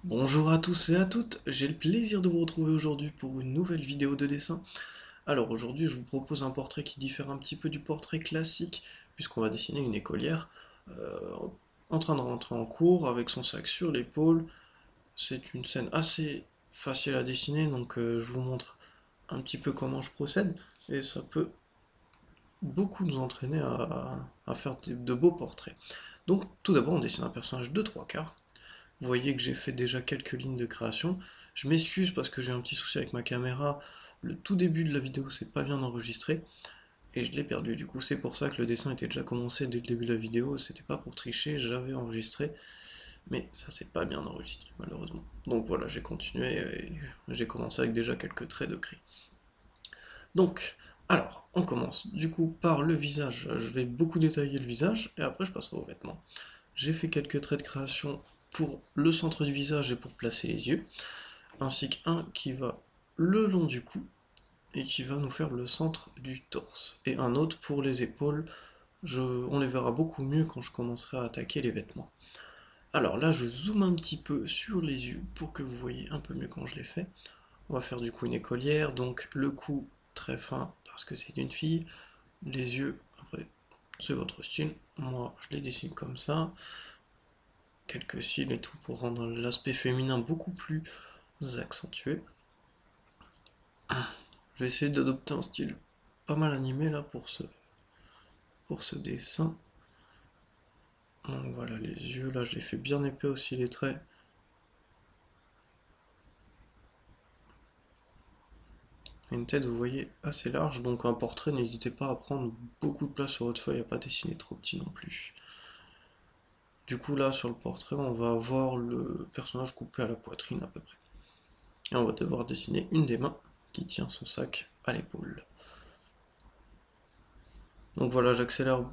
Bonjour à tous et à toutes, j'ai le plaisir de vous retrouver aujourd'hui pour une nouvelle vidéo de dessin. Alors aujourd'hui je vous propose un portrait qui diffère un petit peu du portrait classique, puisqu'on va dessiner une écolière euh, en train de rentrer en cours avec son sac sur l'épaule. C'est une scène assez facile à dessiner, donc je vous montre un petit peu comment je procède, et ça peut beaucoup nous entraîner à faire de beaux portraits. Donc tout d'abord on dessine un personnage de trois quarts. Vous voyez que j'ai fait déjà quelques lignes de création. Je m'excuse parce que j'ai un petit souci avec ma caméra. Le tout début de la vidéo s'est pas bien enregistré et je l'ai perdu. Du coup, c'est pour ça que le dessin était déjà commencé dès le début de la vidéo. C'était pas pour tricher, j'avais enregistré, mais ça s'est pas bien enregistré malheureusement. Donc voilà, j'ai continué et j'ai commencé avec déjà quelques traits de cri. Donc, alors, on commence du coup par le visage. Je vais beaucoup détailler le visage et après je passerai aux vêtements. J'ai fait quelques traits de création pour le centre du visage et pour placer les yeux, ainsi qu'un qui va le long du cou et qui va nous faire le centre du torse, et un autre pour les épaules. On les verra beaucoup mieux quand je commencerai à attaquer les vêtements. Alors là, je zoome un petit peu sur les yeux pour que vous voyez un peu mieux quand je les fais. On va faire du coup une écolière, donc le cou très fin parce que c'est une fille, les yeux, après c'est votre style, moi je les dessine comme ça, quelques cils et tout pour rendre l'aspect féminin beaucoup plus accentué. Je vais essayer d'adopter un style pas mal animé là pour ce dessin. Donc voilà les yeux, là je les fais bien épais aussi les traits. Une tête vous voyez assez large, donc un portrait n'hésitez pas à prendre beaucoup de place sur votre feuille, à pas dessiner trop petit non plus. Du coup là sur le portrait on va avoir le personnage coupé à la poitrine à peu près. Et on va devoir dessiner une des mains qui tient son sac à l'épaule. Donc voilà, j'accélère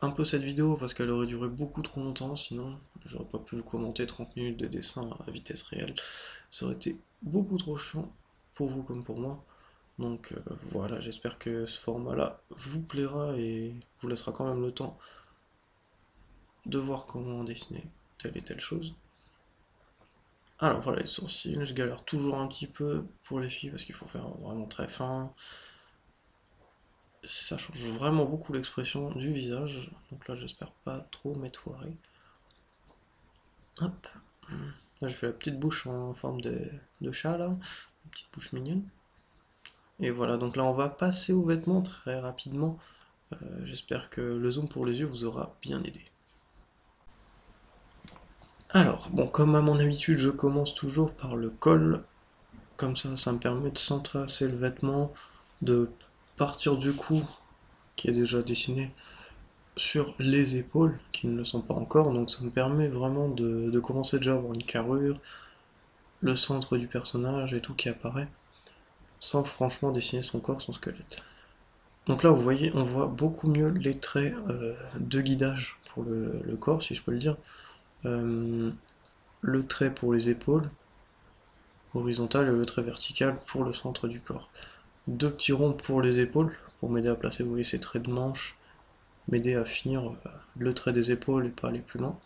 un peu cette vidéo parce qu'elle aurait duré beaucoup trop longtemps, sinon j'aurais pas pu vous commenter 30 minutes de dessin à vitesse réelle. Ça aurait été beaucoup trop chiant pour vous comme pour moi. Donc voilà, j'espère que ce format-là vous plaira et vous laissera quand même le temps de voir comment dessiner telle et telle chose. Alors voilà les sourcils, je galère toujours un petit peu pour les filles parce qu'il faut faire vraiment très fin. Ça change vraiment beaucoup l'expression du visage, donc là j'espère pas trop m'étoiler. Hop. Là, je fais la petite bouche en forme de chat, là. Une petite bouche mignonne. Et voilà, donc là, on va passer aux vêtements très rapidement. J'espère que le zoom pour les yeux vous aura bien aidé. Alors, bon, comme à mon habitude, je commence toujours par le col. Comme ça me permet de centrer le vêtement, de partir du cou, qui est déjà dessiné, sur les épaules, qui ne le sont pas encore. Donc ça me permet vraiment de commencer déjà à avoir une carrure, le centre du personnage et tout qui apparaît, sans franchement dessiner son corps, son squelette. Donc là, vous voyez, on voit beaucoup mieux les traits de guidage pour le corps, si je peux le dire. Euh, le trait pour les épaules, horizontal, et le trait vertical pour le centre du corps. Deux petits ronds pour les épaules, pour m'aider à placer, vous voyez, ces traits de manche, m'aider à finir le trait des épaules et pas aller plus loin.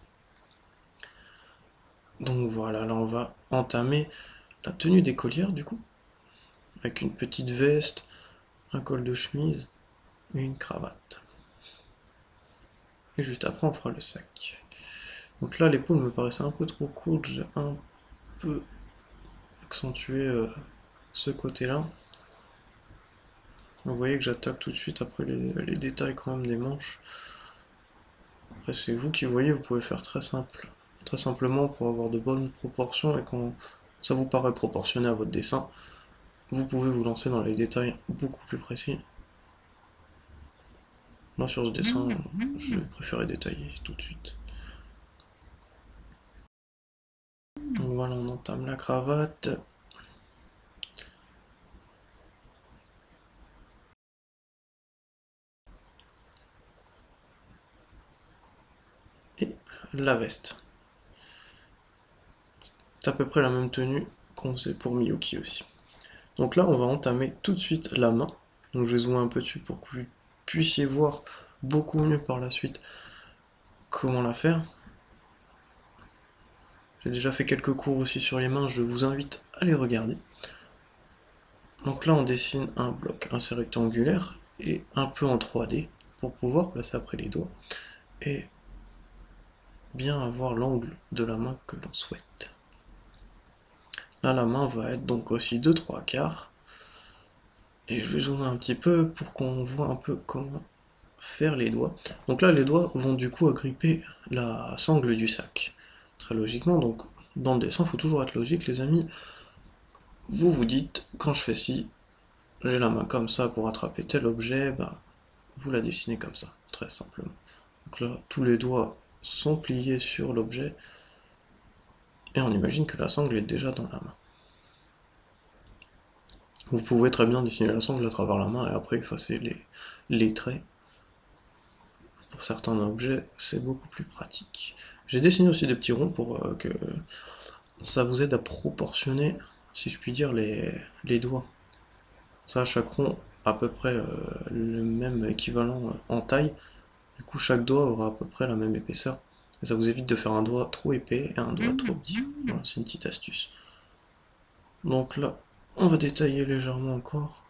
Donc voilà, là on va entamer la tenue d'écolière du coup, avec une petite veste, un col de chemise et une cravate. Et juste après on fera le sac. Donc là l'épaule me paraissait un peu trop courte, j'ai un peu accentué ce côté-là. Vous voyez que j'attaque tout de suite après les détails quand même des manches. Après c'est vous qui voyez, vous pouvez faire très simple, très simplement pour avoir de bonnes proportions et quand ça vous paraît proportionné à votre dessin, vous pouvez vous lancer dans les détails beaucoup plus précis. Moi sur ce dessin, je préférais détailler tout de suite. Donc voilà, on entame la cravate. Et la veste. C'est à peu près la même tenue qu'on sait pour Miyuki aussi. Donc là, on va entamer tout de suite la main. Donc je vais zoomer un peu dessus pour que vous puissiez voir beaucoup mieux par la suite comment la faire. J'ai déjà fait quelques cours aussi sur les mains, je vous invite à les regarder. Donc là on dessine un bloc assez rectangulaire et un peu en 3D pour pouvoir placer après les doigts et bien avoir l'angle de la main que l'on souhaite. Là la main va être donc aussi de 3/4 et je vais zoomer un petit peu pour qu'on voit un peu comment faire les doigts. Donc là les doigts vont du coup agripper la sangle du sac. Très logiquement, donc dans le dessin il faut toujours être logique les amis. Vous vous dites, quand je fais ci, j'ai la main comme ça pour attraper tel objet, bah, vous la dessinez comme ça, très simplement. Donc là, tous les doigts sont pliés sur l'objet, et on imagine que la sangle est déjà dans la main. Vous pouvez très bien dessiner la sangle à travers la main et après effacer les traits. Pour certains objets, c'est beaucoup plus pratique. J'ai dessiné aussi des petits ronds pour que ça vous aide à proportionner, si je puis dire, les doigts. Ça, chaque rond a à peu près le même équivalent en taille. Du coup, chaque doigt aura à peu près la même épaisseur. Et ça vous évite de faire un doigt trop épais et un doigt trop petit. Voilà, c'est une petite astuce. Donc là, on va détailler légèrement encore.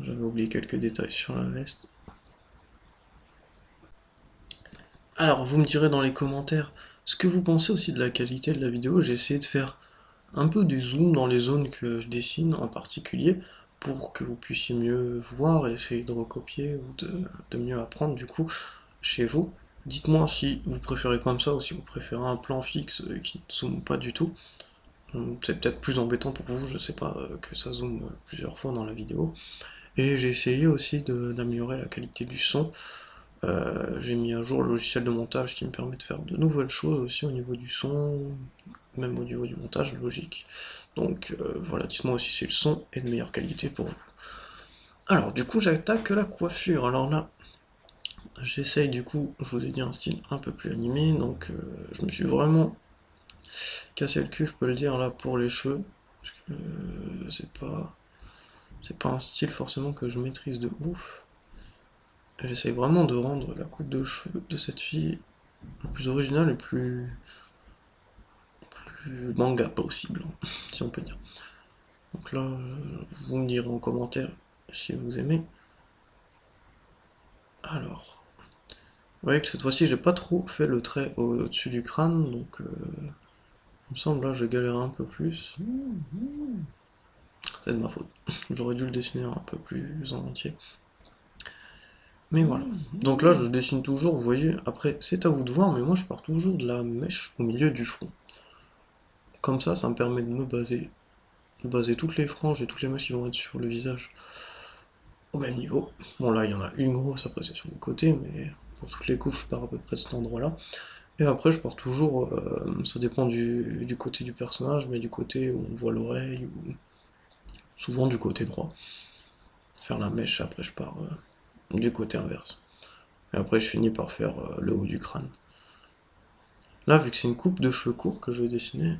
J'avais oublié quelques détails sur la veste. Alors, vous me direz dans les commentaires ce que vous pensez aussi de la qualité de la vidéo. J'ai essayé de faire un peu du zoom dans les zones que je dessine en particulier pour que vous puissiez mieux voir et essayer de recopier ou de mieux apprendre du coup chez vous. Dites-moi si vous préférez comme ça ou si vous préférez un plan fixe qui ne zoome pas du tout. C'est peut-être plus embêtant pour vous, je sais pas, que ça zoome plusieurs fois dans la vidéo. Et j'ai essayé aussi d'améliorer la qualité du son. J'ai mis à jour le logiciel de montage qui me permet de faire de nouvelles choses aussi au niveau du son, même au niveau du montage, logique. Donc voilà, dites-moi aussi si le son est de meilleure qualité pour vous. Alors du coup j'attaque la coiffure. Alors là, j'essaye du coup, je vous ai dit un style un peu plus animé, donc je me suis vraiment cassé le cul, je peux le dire là pour les cheveux. Parce que c'est pas un style forcément que je maîtrise de ouf. J'essaye vraiment de rendre la coupe de cheveux de cette fille le plus originale et plus manga possible, si on peut dire. Donc là, vous me direz en commentaire si vous aimez. Alors, vous voyez que cette fois-ci, j'ai pas trop fait le trait au-dessus du crâne, donc il me semble là, je galère un peu plus. C'est de ma faute. J'aurais dû le dessiner un peu plus en entier. Mais voilà. Donc là, je dessine toujours, vous voyez. Après, c'est à vous de voir, mais moi, je pars toujours de la mèche au milieu du front. Comme ça me permet de me baser toutes les franges et toutes les mèches qui vont être sur le visage au même niveau. Bon, là, il y en a une grosse, après c'est sur le côté, mais pour toutes les coupes, je pars à peu près de cet endroit-là. Et après, je pars toujours, ça dépend du côté du personnage, mais du côté où on voit l'oreille, ou souvent du côté droit. Faire la mèche, après je pars du côté inverse. Et après, je finis par faire le haut du crâne. Là, vu que c'est une coupe de cheveux courts que je vais dessiner,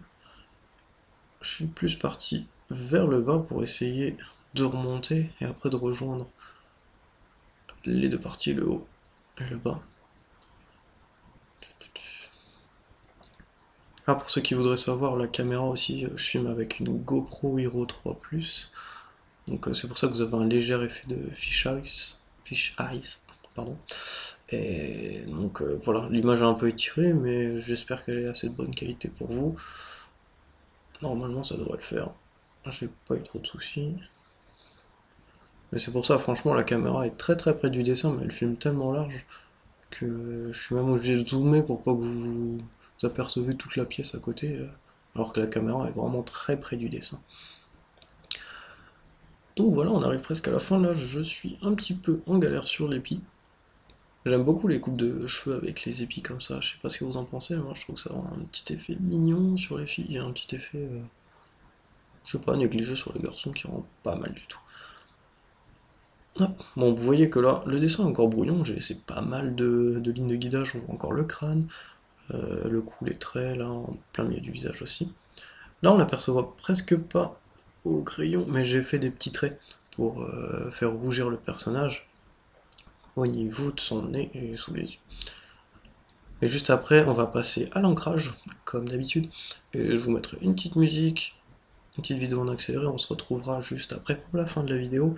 je suis plus parti vers le bas pour essayer de remonter et après de rejoindre les deux parties, le haut et le bas. Ah, pour ceux qui voudraient savoir, la caméra aussi, je filme avec une GoPro Hero 3 Plus. Donc c'est pour ça que vous avez un léger effet de fish eyes, pardon. Et donc voilà, l'image est un peu étirée, mais j'espère qu'elle est assez de bonne qualité pour vous. Normalement ça devrait le faire. J'ai pas eu trop de soucis. Mais c'est pour ça, franchement, la caméra est très très près du dessin, mais elle filme tellement large que je suis même obligé de zoomer pour pas que vous apercevez toute la pièce à côté, alors que la caméra est vraiment très près du dessin. Donc voilà, on arrive presque à la fin, là je suis un petit peu en galère sur l'épi. J'aime beaucoup les coupes de cheveux avec les épis comme ça, je sais pas ce que vous en pensez, moi je trouve que ça rend un petit effet mignon sur les filles et un petit effet, je sais pas, négligé sur les garçons qui rend pas mal du tout. Hop. Bon, vous voyez que là, le dessin est encore brouillon, j'ai laissé pas mal de lignes de guidage, on voit encore le crâne, le cou, les traits, là, en plein milieu du visage aussi. Là, on l'aperçoit presque pas au crayon, mais j'ai fait des petits traits pour faire rougir le personnage au niveau de son nez et sous les yeux. Et juste après, on va passer à l'ancrage, comme d'habitude. Et je vous mettrai une petite musique, une petite vidéo en accéléré, on se retrouvera juste après pour la fin de la vidéo.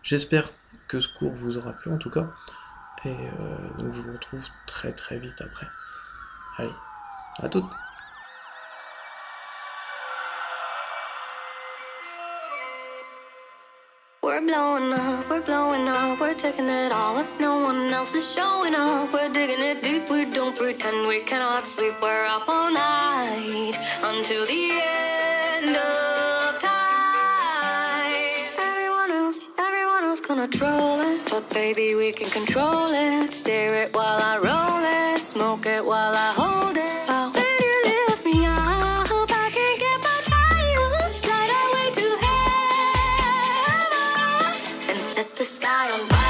J'espère que ce cours vous aura plu en tout cas. Et donc je vous retrouve très très vite après. Allez, à toutes! We're blowing up, we're taking it all if no one else is showing up. We're digging it deep, we don't pretend we cannot sleep. We're up all night until the end of time. Everyone else gonna troll it, but baby we can control it. Stare it while I roll it, smoke it while I hold it. But when you lift me up, I can't get much higher. Light our way to heaven and set the sky on fire.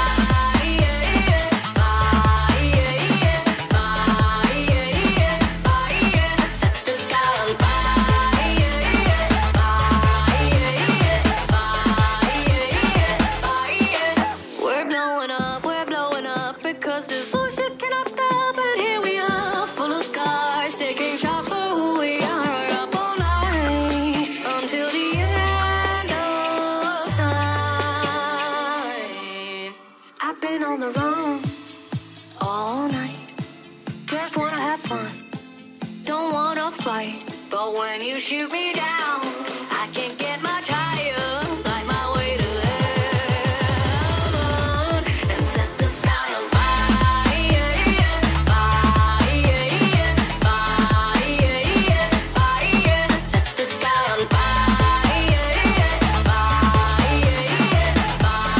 On the run all night, just wanna have fun, don't wanna fight. But when you shoot me down, I can't get much higher. Light my way to heaven and set the sky on fire, fire, fire, fire. Set the sky on fire, fire, fire.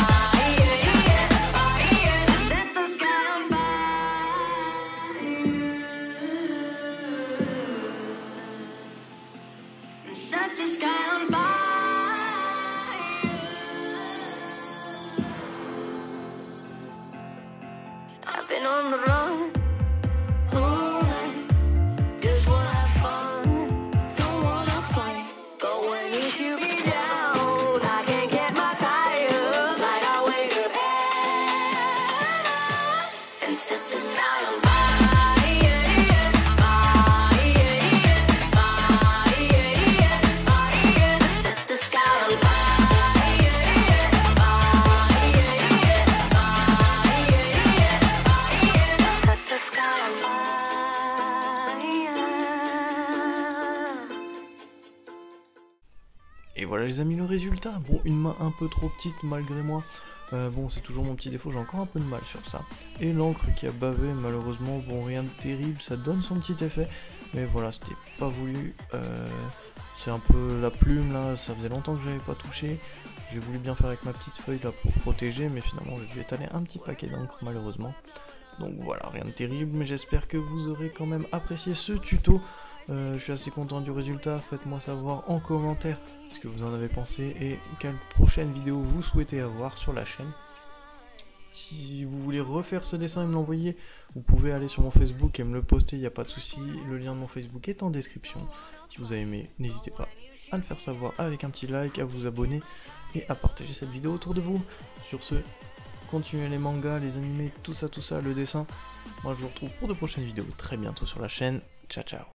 Set the sky on fire and set the sky on fire. I've been on the run all night, just wanna have fun, don't wanna fight. But when you shoot me down, I can't get much higher. Light our way to heaven and set the sky on fire, fire, fire, fire. Set the sky on fire, fire, fire, set the sky on fire. Et voilà les amis, le résultat. Bon, une main un peu trop petite malgré moi. Bon, c'est toujours mon petit défaut, j'ai encore un peu de mal sur ça. Et l'encre qui a bavé, malheureusement, bon, rien de terrible, ça donne son petit effet. Mais voilà, c'était pas voulu. C'est un peu la plume là, ça faisait longtemps que j'avais pas touché. J'ai voulu bien faire avec ma petite feuille là pour protéger, mais finalement j'ai dû étaler un petit paquet d'encre malheureusement. Donc voilà, rien de terrible, mais j'espère que vous aurez quand même apprécié ce tuto. Je suis assez content du résultat, faites-moi savoir en commentaire ce que vous en avez pensé et quelle prochaine vidéo vous souhaitez avoir sur la chaîne. Si vous voulez refaire ce dessin et me l'envoyer, vous pouvez aller sur mon Facebook et me le poster, il n'y a pas de souci. Le lien de mon Facebook est en description. Si vous avez aimé, n'hésitez pas à le faire savoir avec un petit like, à vous abonner et à partager cette vidéo autour de vous. Sur ce, continuez les mangas, les animés, tout ça, le dessin. Moi je vous retrouve pour de prochaines vidéos très bientôt sur la chaîne. Ciao ciao.